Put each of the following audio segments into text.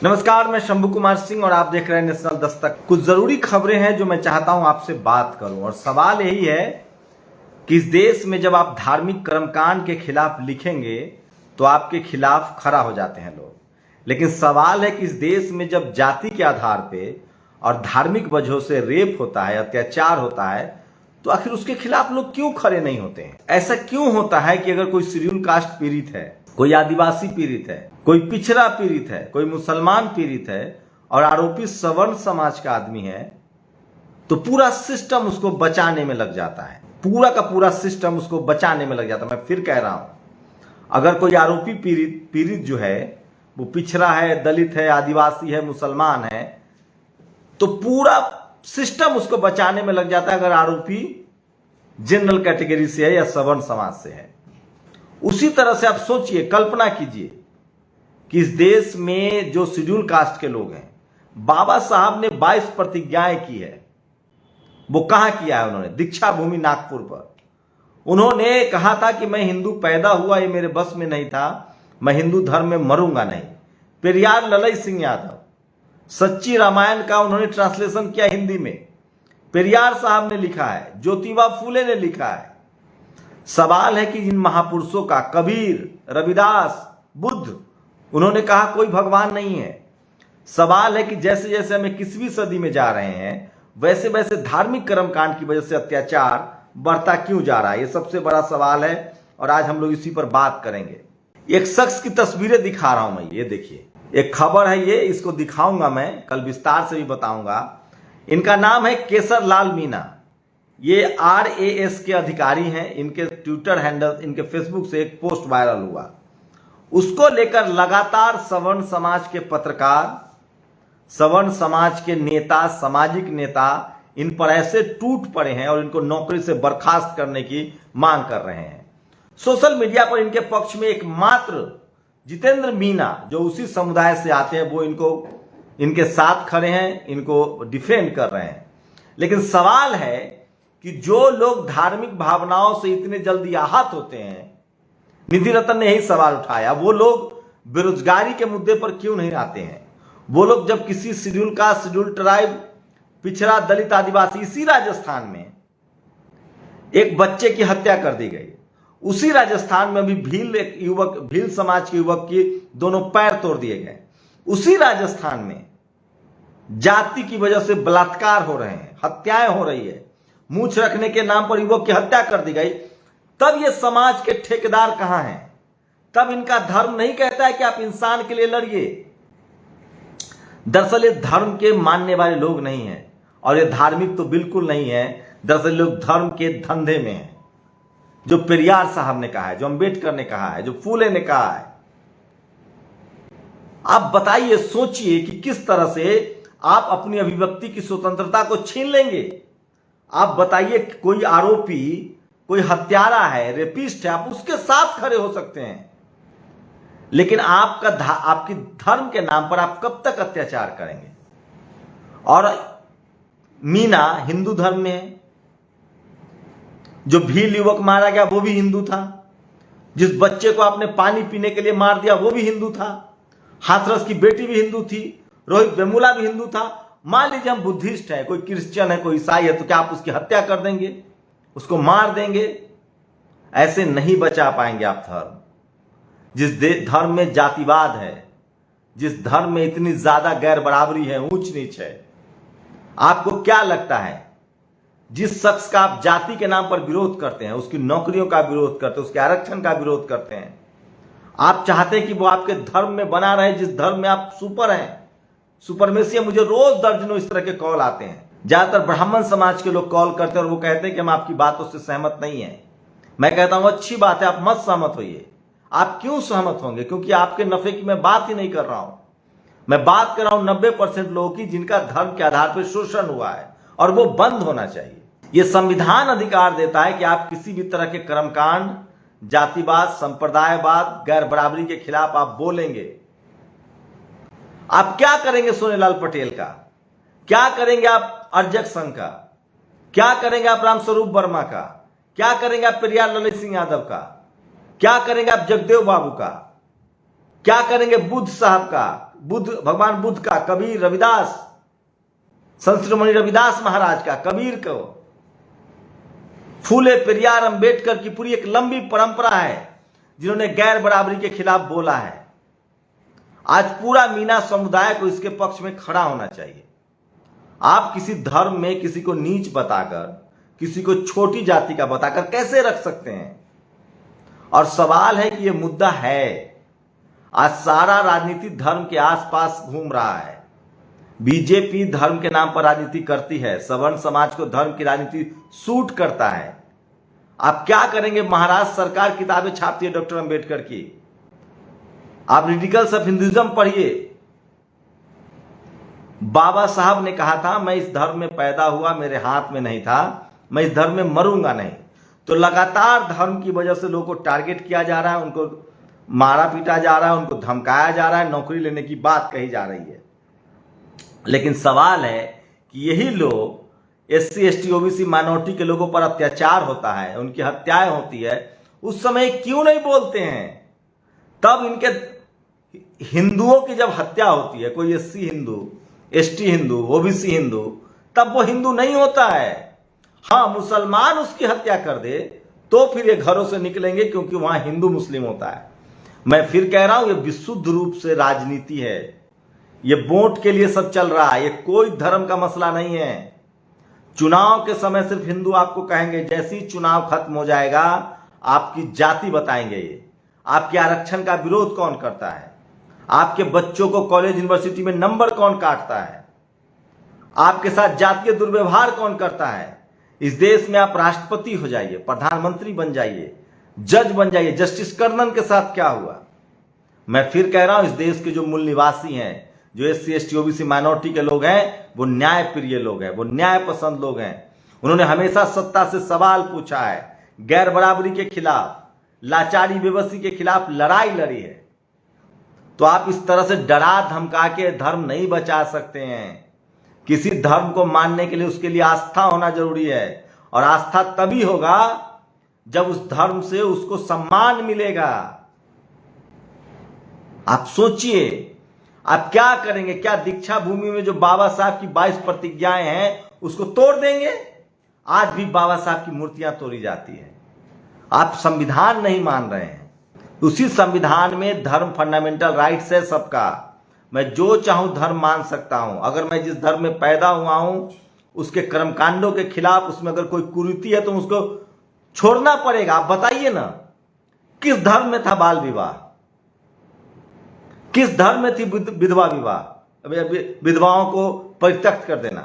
नमस्कार, मैं शंभू कुमार सिंह और आप देख रहे हैं नेशनल दस्तक। कुछ जरूरी खबरें हैं जो मैं चाहता हूं आपसे बात करूं और सवाल यही है कि इस देश में जब आप धार्मिक कर्मकांड के खिलाफ लिखेंगे तो आपके खिलाफ खड़ा हो जाते हैं लोग। लेकिन सवाल है कि इस देश में जब जाति के आधार पे और धार्मिक वजहों से रेप होता है, अत्याचार होता है, तो आखिर उसके खिलाफ लोग क्यों खड़े नहीं होते हैं? ऐसा क्यों होता है कि अगर कोई शेड्यूल कास्ट पीड़ित है, कोई आदिवासी पीड़ित है, कोई पिछड़ा पीड़ित है, कोई मुसलमान पीड़ित है और आरोपी सवर्ण समाज का आदमी है, तो पूरा सिस्टम उसको बचाने में लग जाता है। पूरा का पूरा सिस्टम उसको बचाने में लग जाता है। मैं फिर कह रहा हूं, अगर कोई आरोपी पीड़ित जो है वो पिछड़ा है, दलित है, आदिवासी है, मुसलमान है, तो पूरा सिस्टम उसको बचाने में लग जाता है अगर आरोपी जनरल कैटेगरी से है या सवर्ण समाज से है। उसी तरह से आप सोचिए, कल्पना कीजिए कि इस देश में जो शेड्यूल कास्ट के लोग हैं, बाबा साहब ने 22 प्रतिज्ञाएं की है। वो कहां किया है उन्होंने? दीक्षा भूमि नागपुर पर। उन्होंने कहा था कि मैं हिंदू पैदा हुआ, ये मेरे बस में नहीं था, मैं हिंदू धर्म में मरूंगा नहीं। पेरियार ललई सिंह यादव, सच्ची रामायण का उन्होंने ट्रांसलेशन किया हिंदी में, पेरियार साहब ने लिखा है, ज्योतिबा फूले ने लिखा है। सवाल है कि जिन महापुरुषों का, कबीर, रविदास, बुद्ध, उन्होंने कहा कोई भगवान नहीं है। सवाल है कि जैसे जैसे हम 21वीं सदी में जा रहे हैं, वैसे वैसे धार्मिक कर्मकांड की वजह से अत्याचार बढ़ता क्यों जा रहा है? ये सबसे बड़ा सवाल है और आज हम लोग इसी पर बात करेंगे। एक शख्स की तस्वीरें दिखा रहा हूं मैं, ये देखिए, एक खबर है ये, इसको दिखाऊंगा मैं, कल विस्तार से भी बताऊंगा। इनका नाम है केसर लाल मीणा। ये RAS के अधिकारी हैं। इनके ट्विटर हैंडल, इनके फेसबुक से एक पोस्ट वायरल हुआ, उसको लेकर लगातार सवर्ण समाज के पत्रकार, सवर्ण समाज के नेता, सामाजिक नेता इन पर ऐसे टूट पड़े हैं और इनको नौकरी से बर्खास्त करने की मांग कर रहे हैं। सोशल मीडिया पर इनके पक्ष में एकमात्र जितेंद्र मीणा, जो उसी समुदाय से आते हैं, वो इनके साथ खड़े हैं, इनको डिफेंड कर रहे हैं। लेकिन सवाल है कि जो लोग धार्मिक भावनाओं से इतने जल्दी आहत होते हैं, निधि रतन ने यही सवाल उठाया, वो लोग बेरोजगारी के मुद्दे पर क्यों नहीं आते हैं? वो लोग जब किसी शेड्यूल कास्ट, शेड्यूल ट्राइब, पिछड़ा, दलित, आदिवासी, इसी राजस्थान में एक बच्चे की हत्या कर दी गई, उसी राजस्थान में भी भील समाज के युवक की दोनों पैर तोड़ दिए गए, उसी राजस्थान में जाति की वजह से बलात्कार हो रहे हैं, हत्याएं हो रही है, मूछ रखने के नाम पर युवक की हत्या कर दी गई, तब ये समाज के ठेकेदार कहां हैं? तब इनका धर्म नहीं कहता है कि आप इंसान के लिए लड़िए। दरअसल ये धर्म के मानने वाले लोग नहीं हैं और ये धार्मिक तो बिल्कुल नहीं है। दरअसल लोग धर्म के धंधे में हैं, जो पेरियार साहब ने कहा है, जो अंबेडकर ने कहा है, जो फूले ने कहा है। आप बताइए, सोचिए कि किस तरह से आप अपनी अभिव्यक्ति की स्वतंत्रता को छीन लेंगे। आप बताइए, कोई आरोपी, कोई हत्यारा है, रेपिस्ट है, आप उसके साथ खड़े हो सकते हैं, लेकिन आपकी धर्म के नाम पर आप कब तक अत्याचार करेंगे? और मीणा हिंदू धर्म में है, जो भील युवक मारा गया वो भी हिंदू था, जिस बच्चे को आपने पानी पीने के लिए मार दिया वो भी हिंदू था, हाथरस की बेटी भी हिंदू थी, रोहित वेमुला भी हिंदू था। मान लीजिए हम बुद्धिस्ट हैं, कोई क्रिश्चियन है, कोई ईसाई है, तो क्या आप उसकी हत्या कर देंगे, उसको मार देंगे? ऐसे नहीं बचा पाएंगे आप धर्म। जिस धर्म में जातिवाद है, जिस धर्म में इतनी ज्यादा गैर बराबरी है, ऊंच नीच है, आपको क्या लगता है जिस शख्स का आप जाति के नाम पर विरोध करते हैं, उसकी नौकरियों का विरोध करते हैं, उसके आरक्षण का विरोध करते हैं, आप चाहते हैं कि वो आपके धर्म में बना रहे जिस धर्म में आप सुपर हैं, सुपरमेसी है? मुझे रोज दर्जनों इस तरह के कॉल आते हैं। ज्यादातर ब्राह्मण समाज के लोग कॉल करते हैं और वो कहते हैं कि हम आपकी बातों से सहमत नहीं है। मैं कहता हूं अच्छी बात है, आप मत सहमत होइए। आप क्यों सहमत होंगे? क्योंकि आपके नफे की मैं बात ही नहीं कर रहा हूं। मैं बात कर रहा हूं 90% लोगों की जिनका धर्म के आधार पर शोषण हुआ है और वो बंद होना चाहिए। यह संविधान अधिकार देता है कि आप किसी भी तरह के कर्मकांड, जातिवाद, संप्रदायवाद, गैर बराबरी के खिलाफ आप बोलेंगे। आप क्या करेंगे सोनेलाल पटेल का? क्या करेंगे आप अरजक संघ का? क्या करेंगे आप रामस्वरूप वर्मा का? क्या करेंगे आप पेरियार ललई सिंह यादव का? क्या करेंगे आप जगदेव बाबू का? क्या करेंगे बुद्ध साहब का, भगवान बुद्ध का, कबीर, रविदास, संत शिरोमणि रविदास महाराज का, कबीर को, फूले, पेरियार, अंबेडकर की पूरी एक लंबी परंपरा है जिन्होंने गैर बराबरी के खिलाफ बोला है। आज पूरा मीना समुदाय को इसके पक्ष में खड़ा होना चाहिए। आप किसी धर्म में किसी को नीच बताकर, किसी को छोटी जाति का बताकर कैसे रख सकते हैं? और सवाल है कि यह मुद्दा है, आज सारा राजनीति धर्म के आसपास घूम रहा है। बीजेपी धर्म के नाम पर राजनीति करती है, सवर्ण समाज को धर्म की राजनीति सूट करता है। आप क्या करेंगे? महाराष्ट्र सरकार किताबें छापती है डॉक्टर अंबेडकर की, आप रिडिकल्स ऑफ हिंदुइज्म पढ़िए। बाबा साहब ने कहा था, मैं इस धर्म में पैदा हुआ, मेरे हाथ में नहीं था, मैं इस धर्म में मरूंगा नहीं। तो लगातार धर्म की वजह से लोगों को टारगेट किया जा रहा है, उनको मारा पीटा जा रहा है, उनको धमकाया जा रहा है, नौकरी लेने की बात कही जा रही है। लेकिन सवाल है कि यही लोग, SC ST OBC माइनॉरिटी के लोगों पर अत्याचार होता है, उनकी हत्याएं होती है, उस समय क्यों नहीं बोलते हैं? तब इनके हिंदुओं की जब हत्या होती है, कोई SC Hindu, ST Hindu, OBC Hindu, तब वो हिंदू नहीं होता है। हाँ, मुसलमान उसकी हत्या कर दे तो फिर ये घरों से निकलेंगे, क्योंकि वहां हिंदू मुस्लिम होता है। मैं फिर कह रहा हूं, ये विशुद्ध रूप से राजनीति है, ये वोट के लिए सब चल रहा है, ये कोई धर्म का मसला नहीं है। चुनाव के समय सिर्फ हिंदू आपको कहेंगे, जैसे ही चुनाव खत्म हो जाएगा आपकी जाति बताएंगे। ये आपके आरक्षण का विरोध कौन करता है, आपके बच्चों को कॉलेज यूनिवर्सिटी में नंबर कौन काटता है, आपके साथ जातीय दुर्व्यवहार कौन करता है। इस देश में आप राष्ट्रपति हो जाइए, प्रधानमंत्री बन जाइए, जज बन जाइए। जस्टिस कर्नन के साथ क्या हुआ? मैं फिर कह रहा हूं, इस देश के जो मूल निवासी हैं, जो SC ST OBC माइनॉरिटी के लोग हैं, वो न्याय प्रिय लोग हैं, वो न्याय पसंद लोग हैं। उन्होंने हमेशा सत्ता से सवाल पूछा है, गैर बराबरी के खिलाफ, लाचारी बेबसी के खिलाफ लड़ाई लड़ी है। तो आप इस तरह से डरा धमका के धर्म नहीं बचा सकते हैं। किसी धर्म को मानने के लिए उसके लिए आस्था होना जरूरी है, और आस्था तभी होगा जब उस धर्म से उसको सम्मान मिलेगा। आप सोचिए, आप क्या करेंगे? क्या दीक्षा भूमि में जो बाबा साहब की 22 प्रतिज्ञाएं हैं उसको तोड़ देंगे? आज भी बाबा साहब की मूर्तियां तोड़ी जाती है। आप संविधान नहीं मान रहे हैं। उसी संविधान में धर्म फंडामेंटल राइट्स है सबका। मैं जो चाहूं धर्म मान सकता हूं। अगर मैं जिस धर्म में पैदा हुआ हूं उसके कर्मकांडों के खिलाफ, उसमें अगर कोई कुरीति है तो उसको छोड़ना पड़ेगा। आप बताइए ना, किस धर्म में था बाल विवाह? किस धर्म में थी विधवा विवाह, विधवाओं को परित्यक्त कर देना?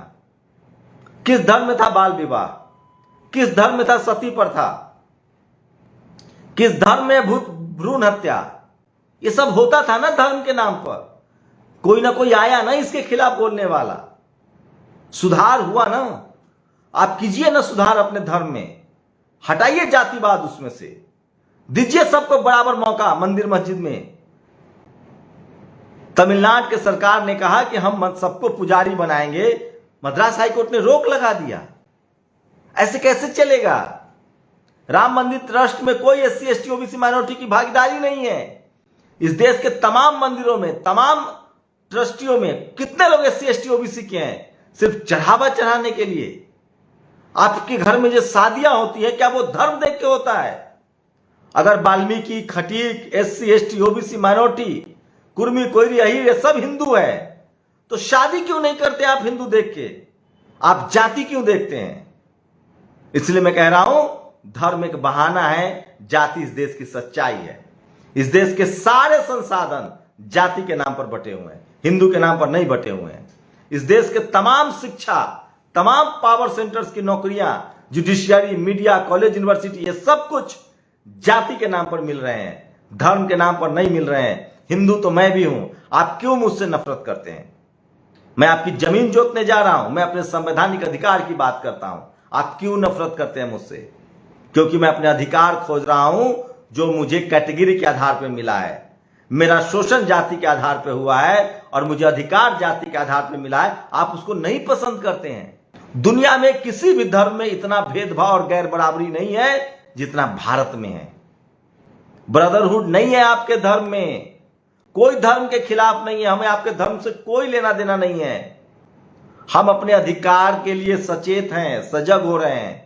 किस धर्म में था बाल विवाह? किस धर्म में था सती प्रथा? किस धर्म में भ्रूण हत्या? ये सब होता था ना धर्म के नाम पर। कोई ना कोई आया ना इसके खिलाफ बोलने वाला। सुधार हुआ ना। आप कीजिए ना सुधार अपने धर्म में, हटाइए जातिवाद उसमें से, दीजिए सबको बराबर मौका मंदिर मस्जिद में। तमिलनाडु की सरकार ने कहा कि हम सबको पुजारी बनाएंगे, मद्रास हाईकोर्ट ने रोक लगा दिया। ऐसे कैसे चलेगा? राम मंदिर ट्रस्ट में कोई SC ST OBC माइनॉरिटी की भागीदारी नहीं है। इस देश के तमाम मंदिरों में, तमाम ट्रस्टियों में कितने लोग SC ST OBC के हैं? सिर्फ चढ़ावा चढ़ाने के लिए। आपके घर में जो शादियां होती है, क्या वो धर्म देख के होता है? अगर Valmiki, Khatik, SC ST OBC minority, Kurmi, Koeri, Ahir, ये सब हिंदू है, तो शादी क्यों नहीं करते आप हिंदू देख के? आप जाति क्यों देखते हैं? इसलिए मैं कह रहा हूं, धर्म एक बहाना है, जाति इस देश की सच्चाई है। इस देश के सारे संसाधन जाति के नाम पर बटे हुए हैं, हिंदू के नाम पर नहीं बटे हुए हैं। इस देश के तमाम शिक्षा, तमाम पावर सेंटर्स की नौकरियां, जुडिशियरी, मीडिया, कॉलेज, यूनिवर्सिटी, ये सब कुछ जाति के नाम पर मिल रहे हैं, धर्म के नाम पर नहीं मिल रहे हैं। हिंदू तो मैं भी हूं। आप क्यों मुझसे नफरत करते हैं? मैं आपकी जमीन जोतने जा रहा हूं, मैं अपने संवैधानिक अधिकार की बात करता हूं। आप क्यों नफरत करते हैं मुझसे? क्योंकि मैं अपने अधिकार खोज रहा हूं जो मुझे कैटेगरी के आधार पर मिला है। मेरा शोषण जाति के आधार पर हुआ है और मुझे अधिकार जाति के आधार पर मिला है। आप उसको नहीं पसंद करते हैं। दुनिया में किसी भी धर्म में इतना भेदभाव और गैर बराबरी नहीं है जितना भारत में है। ब्रदरहुड नहीं है आपके धर्म में। कोई धर्म के खिलाफ नहीं है, हमें आपके धर्म से कोई लेना देना नहीं है। हम अपने अधिकार के लिए सचेत हैं, सजग हो रहे हैं।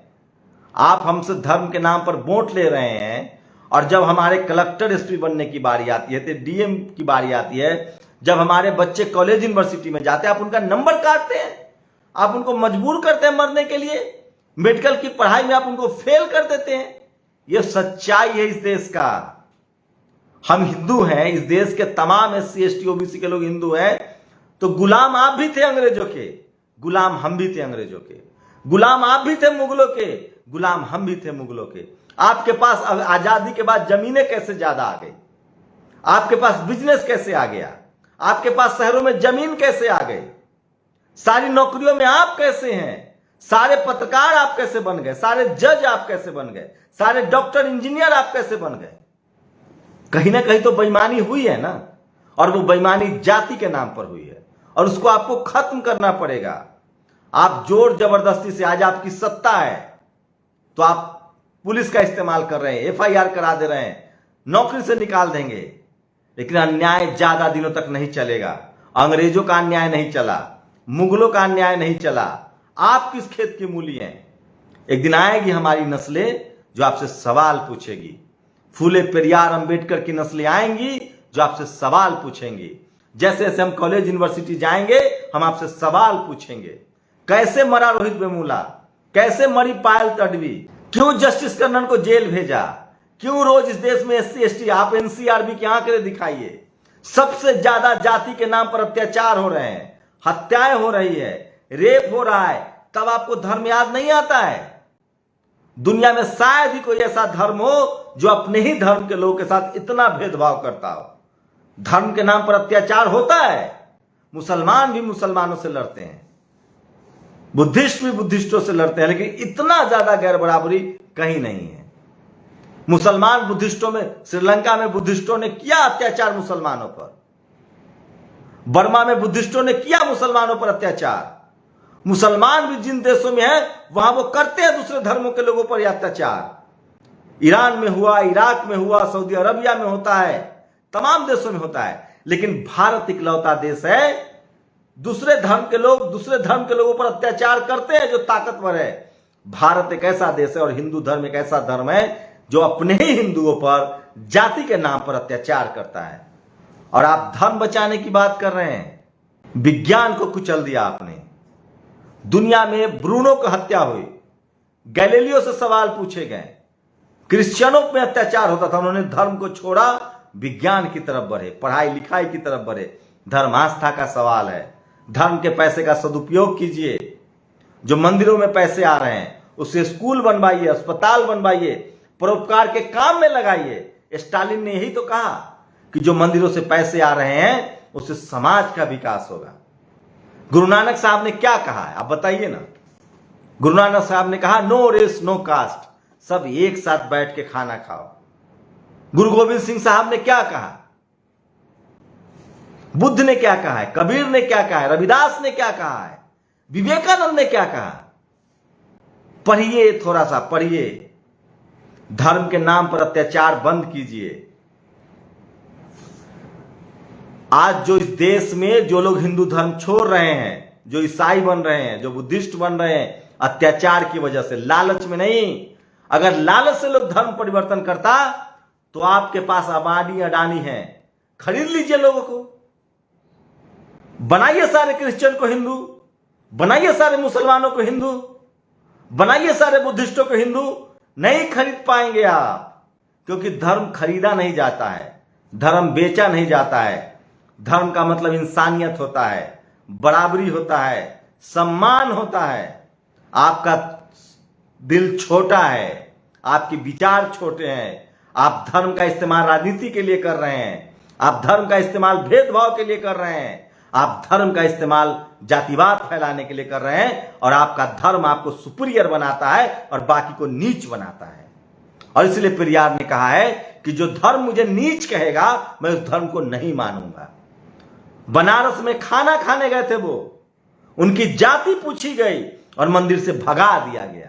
आप हमसे धर्म के नाम पर वोट ले रहे हैं, और जब हमारे कलेक्टर एसपी बनने की बारी आती है, तो डीएम की बारी आती है, जब हमारे बच्चे कॉलेज यूनिवर्सिटी में जाते हैं, आप उनका नंबर काटते हैं, आप उनको मजबूर करते हैं मरने के लिए, मेडिकल की पढ़ाई में आप उनको फेल कर देते हैं। यह सच्चाई है इस देश का। हम हिंदू हैं, इस देश के तमाम SC ST OBC के लोग हिंदू हैं, तो गुलाम आप भी थे अंग्रेजों के, गुलाम हम भी थे अंग्रेजों के, गुलाम आप भी थे मुगलों के, गुलाम हम भी थे मुगलों के। आपके पास आजादी के बाद जमीनें कैसे ज्यादा आ गई? आपके पास बिजनेस कैसे आ गया? आपके पास शहरों में जमीन कैसे आ गई? सारी नौकरियों में आप कैसे हैं? सारे पत्रकार आप कैसे बन गए? सारे जज आप कैसे बन गए? सारे डॉक्टर इंजीनियर आप कैसे बन गए? कहीं ना कहीं तो बेईमानी हुई है ना, और वो बेईमानी जाति के नाम पर हुई है, और उसको आपको खत्म करना पड़ेगा। आप जोर जबरदस्ती से, आज आपकी सत्ता है तो आप पुलिस का इस्तेमाल कर रहे हैं, FIR करा दे रहे हैं, नौकरी से निकाल देंगे, लेकिन अन्याय ज्यादा दिनों तक नहीं चलेगा। अंग्रेजों का अन्याय नहीं चला, मुगलों का अन्याय नहीं चला, आप किस खेत की मूली हैं? एक दिन आएगी हमारी नस्लें जो आपसे सवाल पूछेगी। फूले पेरियार अंबेडकर की नस्लें आएंगी जो आपसे सवाल पूछेंगी। जैसे जैसे हम कॉलेज यूनिवर्सिटी जाएंगे, हम आपसे सवाल पूछेंगे। कैसे मरा रोहित वेमुला? कैसे मरी पायल तडवी? क्यों जस्टिस कर्नन को जेल भेजा? क्यों रोज इस देश में SC ST, आप NCRB की आंकड़े दिखाइए, सबसे ज्यादा जाति के नाम पर अत्याचार हो रहे हैं, हत्याएं हो रही है, रेप हो रहा है, तब आपको धर्म याद नहीं आता है? दुनिया में शायद ही कोई ऐसा धर्म हो जो अपने ही धर्म के लोगों के साथ इतना भेदभाव करता हो। धर्म के नाम पर अत्याचार होता है, मुसलमान भी मुसलमानों से लड़ते हैं, बुद्धिस्ट भी बुद्धिस्टों से लड़ते हैं, लेकिन इतना ज्यादा गैर बराबरी कहीं नहीं है। मुसलमान बुद्धिस्टों में, श्रीलंका में बुद्धिस्टों ने किया अत्याचार मुसलमानों पर, बर्मा में बुद्धिस्टों ने किया मुसलमानों पर अत्याचार। मुसलमान भी जिन देशों में हैं वहां वो करते हैं दूसरे धर्मों के लोगों पर अत्याचार। ईरान में हुआ, इराक में हुआ, सऊदी अरबिया में होता है, तमाम देशों में होता है, लेकिन भारत इकलौता देश है दूसरे धर्म के लोग दूसरे धर्म के लोगों पर अत्याचार करते हैं जो ताकतवर है। भारत एक ऐसा देश है और हिंदू धर्म एक ऐसा धर्म है जो अपने ही हिंदुओं पर जाति के नाम पर अत्याचार करता है। और आप धर्म बचाने की बात कर रहे हैं, विज्ञान को कुचल दिया आपने। दुनिया में ब्रूनो की हत्या हुई, गैलीलियो से सवाल पूछे गए, क्रिश्चियनों में अत्याचार होता था, उन्होंने धर्म को छोड़ा, विज्ञान की तरफ बढ़े, पढ़ाई लिखाई की तरफ बढ़े। धर्म आस्था का सवाल है, धर्म के पैसे का सदुपयोग कीजिए। जो मंदिरों में पैसे आ रहे हैं उससे स्कूल बनवाइए, अस्पताल बनवाइए, परोपकार के काम में लगाइए। स्टालिन ने यही तो कहा कि जो मंदिरों से पैसे आ रहे हैं उससे समाज का विकास होगा। गुरु नानक साहब ने क्या कहा है आप बताइए ना। गुरु नानक साहब ने कहा नो रेस नो कास्ट, सब एक साथ बैठ के खाना खाओ। गुरु गोविंद सिंह साहब ने क्या कहा, बुद्ध ने क्या कहा है, कबीर ने क्या कहा है, रविदास ने क्या कहा है, विवेकानंद ने क्या कहा। पढ़िए, थोड़ा सा पढ़िए, धर्म के नाम पर अत्याचार बंद कीजिए। आज जो इस देश में जो लोग हिंदू धर्म छोड़ रहे हैं, जो ईसाई बन रहे हैं, जो बुद्धिस्ट बन रहे हैं, अत्याचार की वजह से, लालच में नहीं। अगर लालच से लोग धर्म परिवर्तन करता तो आपके पास अबानी अडानी है, खरीद लीजिए लोगों को, बनाइए सारे क्रिश्चियन को हिंदू, बनाइए सारे मुसलमानों को हिंदू, बनाइए सारे बुद्धिस्टों को हिंदू। नहीं खरीद पाएंगे आप, क्योंकि धर्म खरीदा नहीं जाता है, धर्म बेचा नहीं जाता है। धर्म का मतलब इंसानियत होता है, बराबरी होता है, सम्मान होता है। आपका दिल छोटा है, आपके विचार छोटे हैं, आप धर्म का इस्तेमाल राजनीति के लिए कर रहे हैं, आप धर्म का इस्तेमाल भेदभाव के लिए कर रहे हैं, आप धर्म का इस्तेमाल जातिवाद फैलाने के लिए कर रहे हैं, और आपका धर्म आपको सुपीरियर बनाता है और बाकी को नीच बनाता है। और इसलिए पेरियार ने कहा है कि जो धर्म मुझे नीच कहेगा मैं उस धर्म को नहीं मानूंगा। बनारस में खाना खाने गए थे वो, उनकी जाति पूछी गई और मंदिर से भगा दिया गया।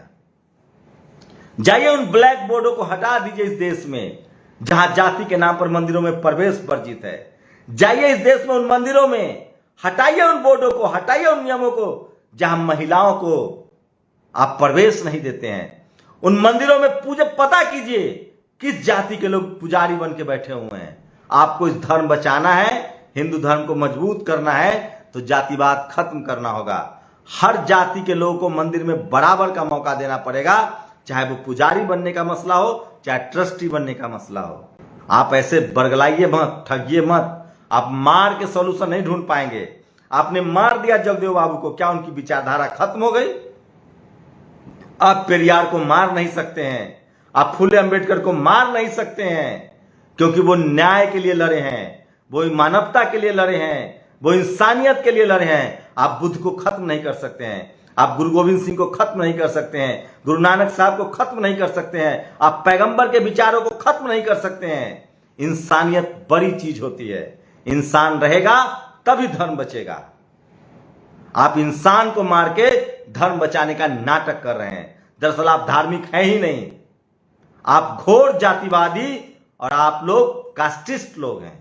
जाइए उन ब्लैक बोर्डों को हटा दीजिए इस देश में जहां जाति के नाम पर मंदिरों में प्रवेश वर्जित है, जाइए इस देश में उन मंदिरों में, हटाइए उन बोर्डों को, हटाइए उन नियमों को जहां महिलाओं को आप प्रवेश नहीं देते हैं। उन मंदिरों में पूजा पता कीजिए किस जाति के लोग पुजारी बन के बैठे हुए हैं। आपको इस धर्म बचाना है, हिंदू धर्म को मजबूत करना है तो जातिवाद खत्म करना होगा। हर जाति के लोगों को मंदिर में बराबर का मौका देना पड़ेगा, चाहे वो पुजारी बनने का मसला हो, चाहे ट्रस्टी बनने का मसला हो। आप ऐसे बरगलाइए मत, ठगिए मत। आप मार के सॉल्यूशन नहीं ढूंढ पाएंगे। आपने मार दिया जगदेव बाबू को, क्या उनकी विचारधारा खत्म हो गई? आप पेरियार को मार नहीं सकते हैं, आप फुले अंबेडकर को मार नहीं सकते हैं, क्योंकि वो न्याय के लिए लड़े हैं, वो मानवता के लिए लड़े हैं, वो इंसानियत के लिए लड़े हैं। आप बुद्ध को खत्म नहीं कर सकते हैं, आप गुरु गोविंद सिंह को खत्म नहीं कर सकते हैं, गुरु नानक साहब को खत्म नहीं कर सकते हैं, आप पैगंबर के विचारों को खत्म नहीं कर सकते हैं। इंसानियत बड़ी चीज होती है, इंसान रहेगा तभी धर्म बचेगा। आप इंसान को मार के धर्म बचाने का नाटक कर रहे हैं। दरअसल आप धार्मिक हैं ही नहीं, आप घोर जातिवादी और आप लोग कास्टिस्ट लोग हैं।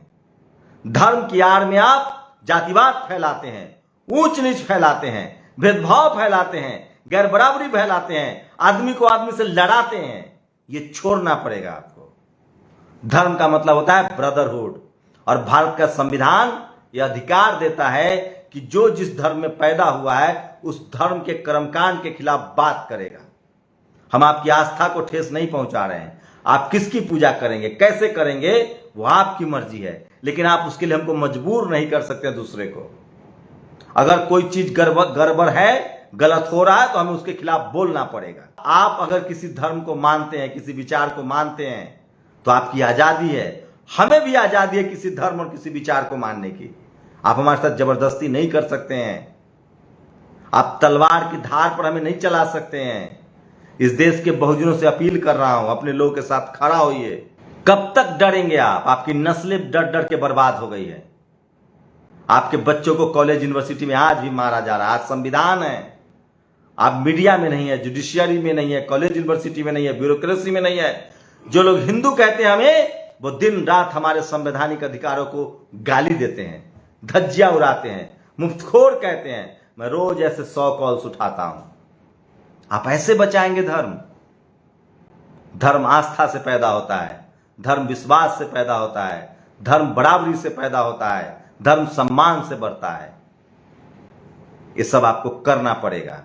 धर्म की आड़ में आप जातिवाद फैलाते हैं, ऊंच नीच फैलाते हैं, भेदभाव फैलाते हैं, गैर बराबरी फैलाते हैं, आदमी को आदमी से लड़ाते हैं। ये छोड़ना पड़ेगा आपको। धर्म का मतलब होता है ब्रदरहुड, और भारत का संविधान यह अधिकार देता है कि जो जिस धर्म में पैदा हुआ है उस धर्म के कर्मकांड के खिलाफ बात करेगा। हम आपकी आस्था को ठेस नहीं पहुंचा रहे हैं। आप किसकी पूजा करेंगे, कैसे करेंगे, वो आपकी मर्जी है, लेकिन आप उसके लिए हमको मजबूर नहीं कर सकते दूसरे को। अगर कोई चीज गड़बड़ है, गलत हो रहा है, तो हमें उसके खिलाफ बोलना पड़ेगा। आप अगर किसी धर्म को मानते हैं, किसी विचार को मानते हैं, तो आपकी आजादी है। हमें भी आजादी है किसी धर्म और किसी विचार को मानने की। आप हमारे साथ जबरदस्ती नहीं कर सकते हैं, आप तलवार की धार पर हमें नहीं चला सकते हैं। इस देश के बहुजनों से अपील कर रहा हूं, अपने लोगों के साथ खड़ा होइए। कब तक डरेंगे आप? आपकी नस्लें डर डर के बर्बाद हो गई है। आपके बच्चों को कॉलेज यूनिवर्सिटी में आज भी मारा जा रहा है। आज संविधान है, आप मीडिया में नहीं है, जुडिशियरी में नहीं है, कॉलेज यूनिवर्सिटी में नहीं है, ब्यूरोक्रेसी में नहीं है। जो लोग हिंदू कहते हैं हमें, वो दिन रात हमारे संवैधानिक अधिकारों को गाली देते हैं, धज्जियां उड़ाते हैं, मुफ्तखोर कहते हैं। मैं रोज ऐसे 100 कॉल्स उठाता हूं। आप ऐसे बचाएंगे धर्म? धर्म आस्था से पैदा होता है, धर्म विश्वास से पैदा होता है, धर्म बराबरी से पैदा होता है, धर्म सम्मान से बढ़ता है। ये सब आपको करना पड़ेगा,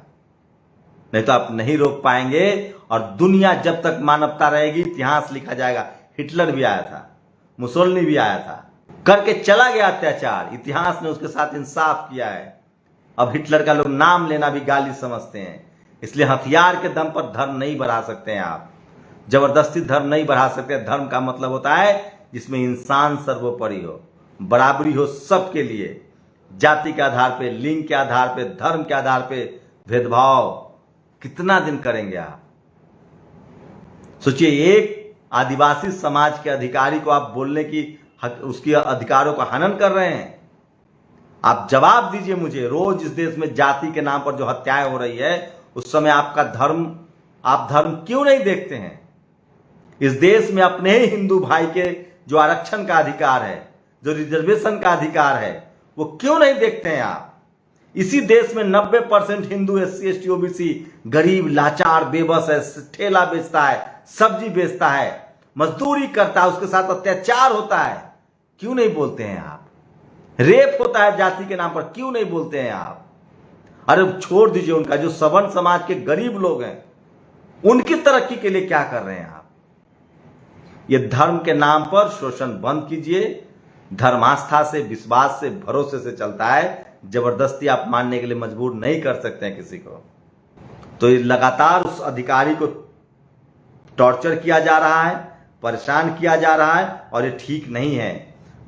नहीं तो आप नहीं रोक पाएंगे। और दुनिया जब तक मानवता रहेगी, इतिहास लिखा जाएगा। हिटलर भी आया था, मुसोलिनी भी आया था, करके चला गया अत्याचार। इतिहास ने उसके साथ इंसाफ किया है। अब हिटलर का लोग नाम लेना भी गाली समझते हैं। इसलिए हथियार के दम पर धर्म नहीं बढ़ा सकते हैं आप, जबरदस्ती धर्म नहीं बढ़ा सकते। धर्म का मतलब होता है जिसमें इंसान सर्वोपरि हो, बराबरी हो सबके लिए। जाति के आधार पे, लिंग के आधार पे, धर्म के आधार पे भेदभाव कितना दिन करेंगे आप? सोचिए, एक आदिवासी समाज के अधिकारी को आप बोलने की उसके अधिकारों का हनन कर रहे हैं। आप जवाब दीजिए मुझे। रोज इस देश में जाति के नाम पर जो हत्याएं हो रही है, उस समय आपका धर्म, आप धर्म क्यों नहीं देखते हैं? इस देश में अपने ही हिंदू भाई के जो आरक्षण का अधिकार है, जो रिजर्वेशन का अधिकार है, वो क्यों नहीं देखते हैं आप? इसी देश में 90% हिंदू, SC ST OBC गरीब, लाचार, बेबस है, ठेला बेचता है, सब्जी बेचता है, मजदूरी करता है, उसके साथ अत्याचार होता है। क्यों नहीं बोलते हैं आप? रेप होता है जाति के नाम पर, क्यों नहीं बोलते हैं आप? अरे छोड़ दीजिए उनका, जो सवर्ण समाज के गरीब लोग हैं, उनकी तरक्की के लिए क्या कर रहे हैं आप? ये धर्म के नाम पर शोषण बंद कीजिए। धर्म आस्था से, विश्वास से, भरोसे से चलता है। जबरदस्ती आप मानने के लिए मजबूर नहीं कर सकते हैं किसी को। तो ये लगातार उस अधिकारी को टॉर्चर किया जा रहा है, परेशान किया जा रहा है, और ये ठीक नहीं है।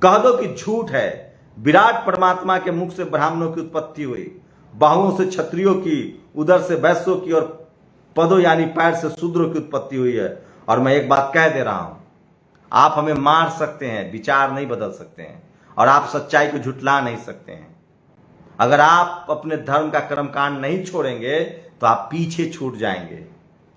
कह दो कि झूठ है। विराट परमात्मा के मुख से ब्राह्मणों की उत्पत्ति हुई, बाहुओं से क्षत्रियों की, उदर से वैश्यों की, और पदों यानी पैर से शूद्रों की उत्पत्ति हुई है। और मैं एक बात कह दे रहा हूं, आप हमें मार सकते हैं, विचार नहीं बदल सकते हैं, और आप सच्चाई को झुठला नहीं सकते हैं। अगर आप अपने धर्म का कर्मकांड नहीं छोड़ेंगे तो आप पीछे छूट जाएंगे।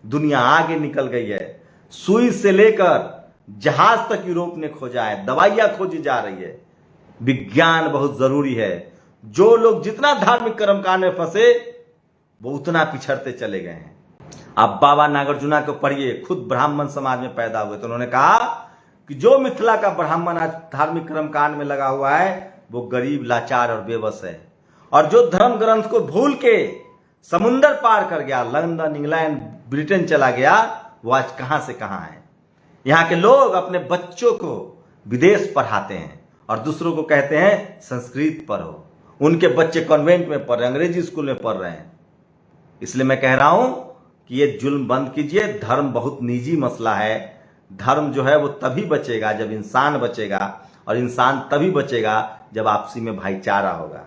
दुनिया आगे निकल गई है। सुई से लेकर जहाज तक यूरोप ने खोजा है, दवाइयां खोजी जा रही है, विज्ञान बहुत जरूरी है। जो लोग जितना धार्मिक कर्मकांड में फंसे वो उतना पिछड़ते चले गए हैं। आप बाबा नागार्जुन को पढ़िए, खुद ब्राह्मण समाज में पैदा हुए, तो उन्होंने कहा कि जो मिथिला का ब्राह्मण आज धार्मिक कर्मकांड में लगा हुआ है वो गरीब, लाचार और बेबस है। और जो धर्म ग्रंथ को भूल के समुंदर पार कर गया, लंदन, इंग्लैंड, ब्रिटेन चला गया, वो आज कहां से कहां है। यहां के लोग अपने बच्चों को विदेश पढ़ाते हैं और दूसरों को कहते हैं संस्कृत पढ़ो। उनके बच्चे कॉन्वेंट में पढ़ रहे हैं, अंग्रेजी स्कूल में पढ़ रहे हैं। इसलिए मैं कह रहा हूं कि ये जुल्म बंद कीजिए। धर्म बहुत निजी मसला है। धर्म जो है वो तभी बचेगा जब इंसान बचेगा, और इंसान तभी बचेगा जब आपसी में भाईचारा होगा।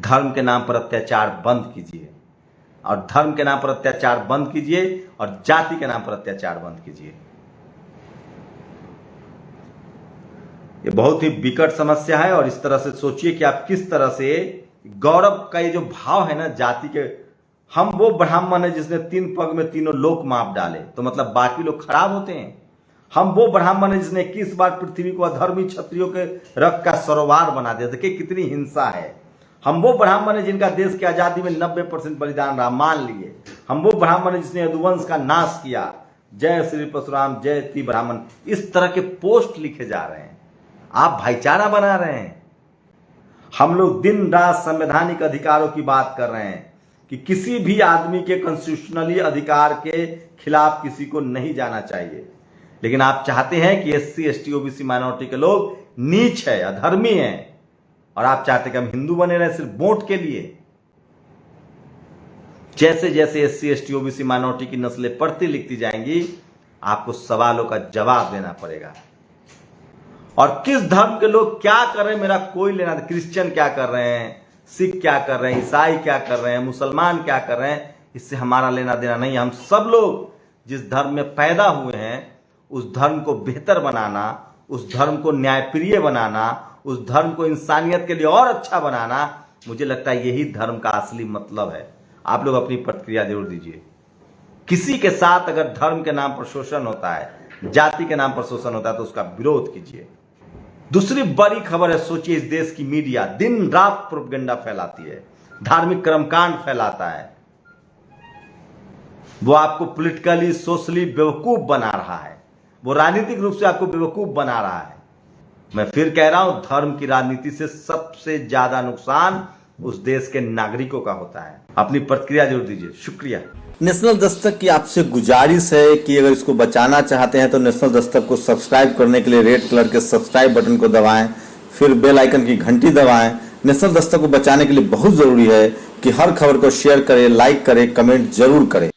धर्म के नाम पर अत्याचार बंद कीजिए, और धर्म के नाम पर अत्याचार बंद कीजिए, और जाति के नाम पर अत्याचार बंद कीजिए। ये बहुत ही विकट समस्या है, और इस तरह से सोचिए कि आप किस तरह से गौरव का ये जो भाव है ना जाति के, हम वो ब्राह्मण है जिसने 3 पग में तीनों लोक माप डाले, तो मतलब बाकी लोग खराब होते हैं। हम वो ब्राह्मण है जिसने 21 बार पृथ्वी को अधर्मी क्षत्रियों के रक्त का सरोवर बना दिया। देखिए कितनी हिंसा है। हम वो ब्राह्मण है जिनका देश की आजादी में 90% बलिदान रहा, मान लिए। हम वो ब्राह्मण है जिसने यदुवंश का नाश किया। जय श्री परशुराम, जय ती ब्राह्मण। इस तरह के पोस्ट लिखे जा रहे हैं, आप भाईचारा बना रहे हैं। हम लोग दिन रात संवैधानिक अधिकारों की बात कर रहे हैं कि किसी भी आदमी के कॉन्स्टिट्यूशनली अधिकार के खिलाफ किसी को नहीं जाना चाहिए, लेकिन आप चाहते हैं कि SC, ST, OBC माइनॉरिटी के लोग नीच है, अधर्मी हैं, और आप चाहते हैं कि हम हिंदू बने रहे सिर्फ वोट के लिए। जैसे जैसे SC, ST, OBC माइनॉरिटी की नस्लें पढ़ती लिखती जाएंगी, आपको सवालों का जवाब देना पड़ेगा। और किस धर्म के लोग क्या कर रहे हैं मेरा कोई लेना नहीं। क्रिश्चियन क्या कर रहे हैं, सिख क्या कर रहे हैं, ईसाई क्या कर रहे हैं, मुसलमान क्या कर रहे हैं, इससे हमारा लेना देना नहीं। हम सब लोग जिस धर्म में पैदा हुए हैं उस धर्म को बेहतर बनाना, उस धर्म को न्यायप्रिय बनाना, उस धर्म को इंसानियत के लिए और अच्छा बनाना, मुझे लगता है यही धर्म का असली मतलब है। आप लोग अपनी प्रतिक्रिया जरूर दीजिए। किसी के साथ अगर धर्म के नाम पर शोषण होता है, जाति के नाम पर शोषण होता है, तो उसका विरोध कीजिए। दूसरी बड़ी खबर है, सोचिए इस देश की मीडिया दिन रात प्रोपेगेंडा फैलाती है, धार्मिक कर्मकांड फैलाता है। वो आपको पॉलिटिकली, सोशली बेवकूफ बना रहा है, वो राजनीतिक रूप से आपको बेवकूफ बना रहा है। मैं फिर कह रहा हूं, धर्म की राजनीति से सबसे ज्यादा नुकसान उस देश के नागरिकों का होता है। अपनी प्रतिक्रिया जरूर दीजिए। शुक्रिया। नेशनल दस्तक की आपसे गुजारिश है कि अगर इसको बचाना चाहते हैं तो नेशनल दस्तक को सब्सक्राइब करने के लिए रेड कलर के सब्सक्राइब बटन को दबाएं, फिर बेल आइकन की घंटी दबाएं। नेशनल दस्तक को बचाने के लिए बहुत जरूरी है कि हर खबर को शेयर करें, लाइक करें, कमेंट जरूर करें।